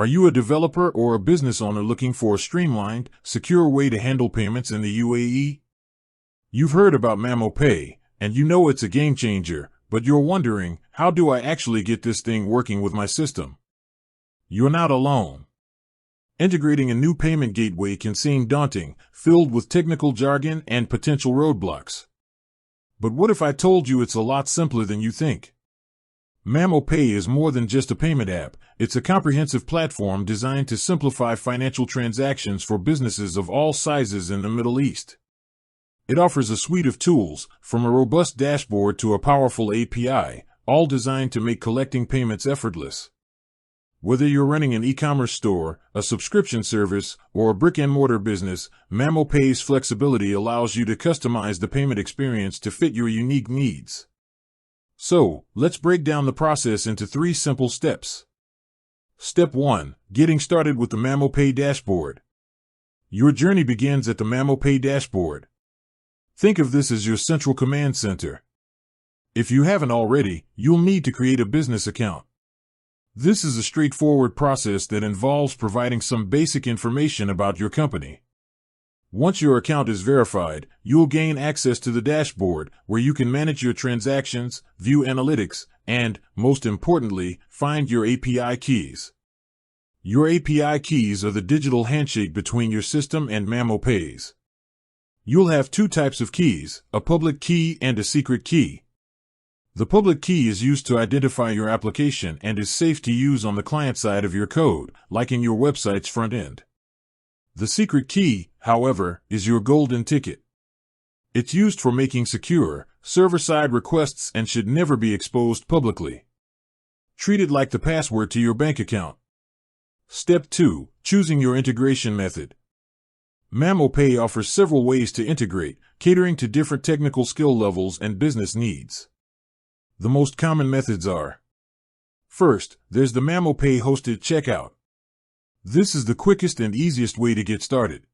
Are you a developer or a business owner looking for a streamlined, secure way to handle payments in the UAE? You've heard about Mamo Pay, and you know it's a game changer, but you're wondering, how do I actually get this thing working with my system? You're not alone. Integrating a new payment gateway can seem daunting, filled with technical jargon and potential roadblocks. But what if I told you it's a lot simpler than you think? Mamo Pay is more than just a payment app. It's a comprehensive platform designed to simplify financial transactions for businesses of all sizes in the Middle East. It offers a suite of tools, from a robust dashboard to a powerful API, all designed to make collecting payments effortless. Whether you're running an e-commerce store, a subscription service, or a brick-and-mortar business, Mamo Pay's flexibility allows you to customize the payment experience to fit your unique needs. So, let's break down the process into 3 simple steps. Step 1. Getting started with the Mamo Pay dashboard. Your journey begins at the Mamo Pay dashboard. Think of this as your central command center. If you haven't already, you'll need to create a business account. This is a straightforward process that involves providing some basic information about your company. Once your account is verified, you'll gain access to the dashboard, where you can manage your transactions, view analytics, and, most importantly, find your API keys. Your API keys are the digital handshake between your system and Mamo Pay's. You'll have 2 types of keys, a public key and a secret key. The public key is used to identify your application and is safe to use on the client side of your code, like in your website's front end. The secret key, however, is your golden ticket. It's used for making secure, server-side requests and should never be exposed publicly. Treat it like the password to your bank account. Step 2. Choosing your integration method. Mamo Pay offers several ways to integrate, catering to different technical skill levels and business needs. The most common methods are: first, there's the Mamo Pay hosted checkout. This is the quickest and easiest way to get started.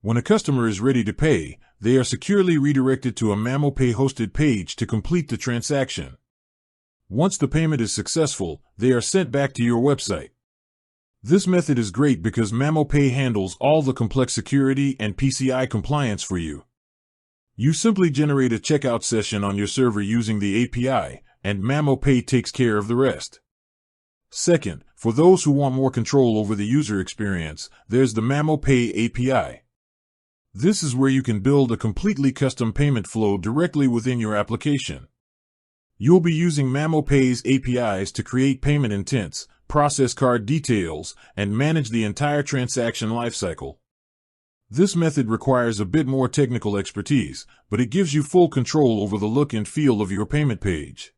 When a customer is ready to pay, they are securely redirected to a Mamo Pay hosted page to complete the transaction. Once the payment is successful, they are sent back to your website. This method is great because Mamo Pay handles all the complex security and PCI compliance for you. You simply generate a checkout session on your server using the API, and Mamo Pay takes care of the rest. Second, for those who want more control over the user experience, there's the Mamo Pay API. This is where you can build a completely custom payment flow directly within your application. You'll be using Mamo Pay's APIs to create payment intents, process card details, and manage the entire transaction lifecycle. This method requires a bit more technical expertise, but it gives you full control over the look and feel of your payment page.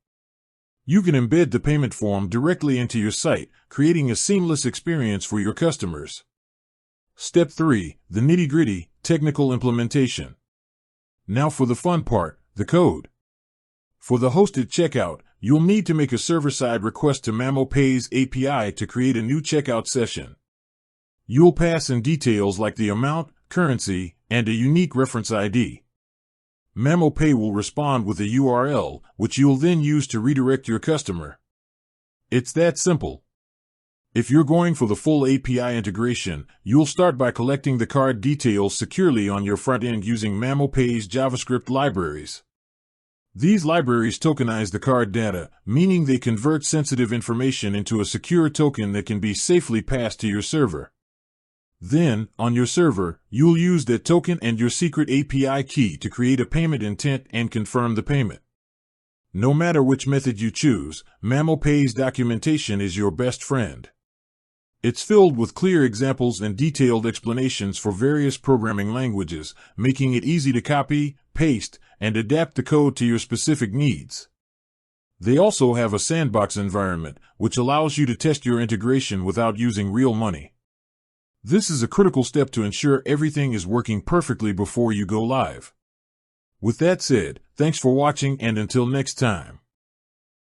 You can embed the payment form directly into your site, creating a seamless experience for your customers. Step 3. The nitty-gritty, technical implementation. Now for the fun part, the code. For the hosted checkout, you'll need to make a server-side request to Mamo Pay's API to create a new checkout session. You'll pass in details like the amount, currency, and a unique reference ID. Mamo Pay will respond with a URL, which you'll then use to redirect your customer. It's that simple. If you're going for the full API integration, you'll start by collecting the card details securely on your front end using Mamo Pay's JavaScript libraries. These libraries tokenize the card data, meaning they convert sensitive information into a secure token that can be safely passed to your server. Then, on your server, you'll use that token and your secret API key to create a payment intent and confirm the payment. No matter which method you choose, Mamo Pay's documentation is your best friend. It's filled with clear examples and detailed explanations for various programming languages, making it easy to copy, paste, and adapt the code to your specific needs. They also have a sandbox environment, which allows you to test your integration without using real money. This is a critical step to ensure everything is working perfectly before you go live. With that said, thanks for watching and until next time.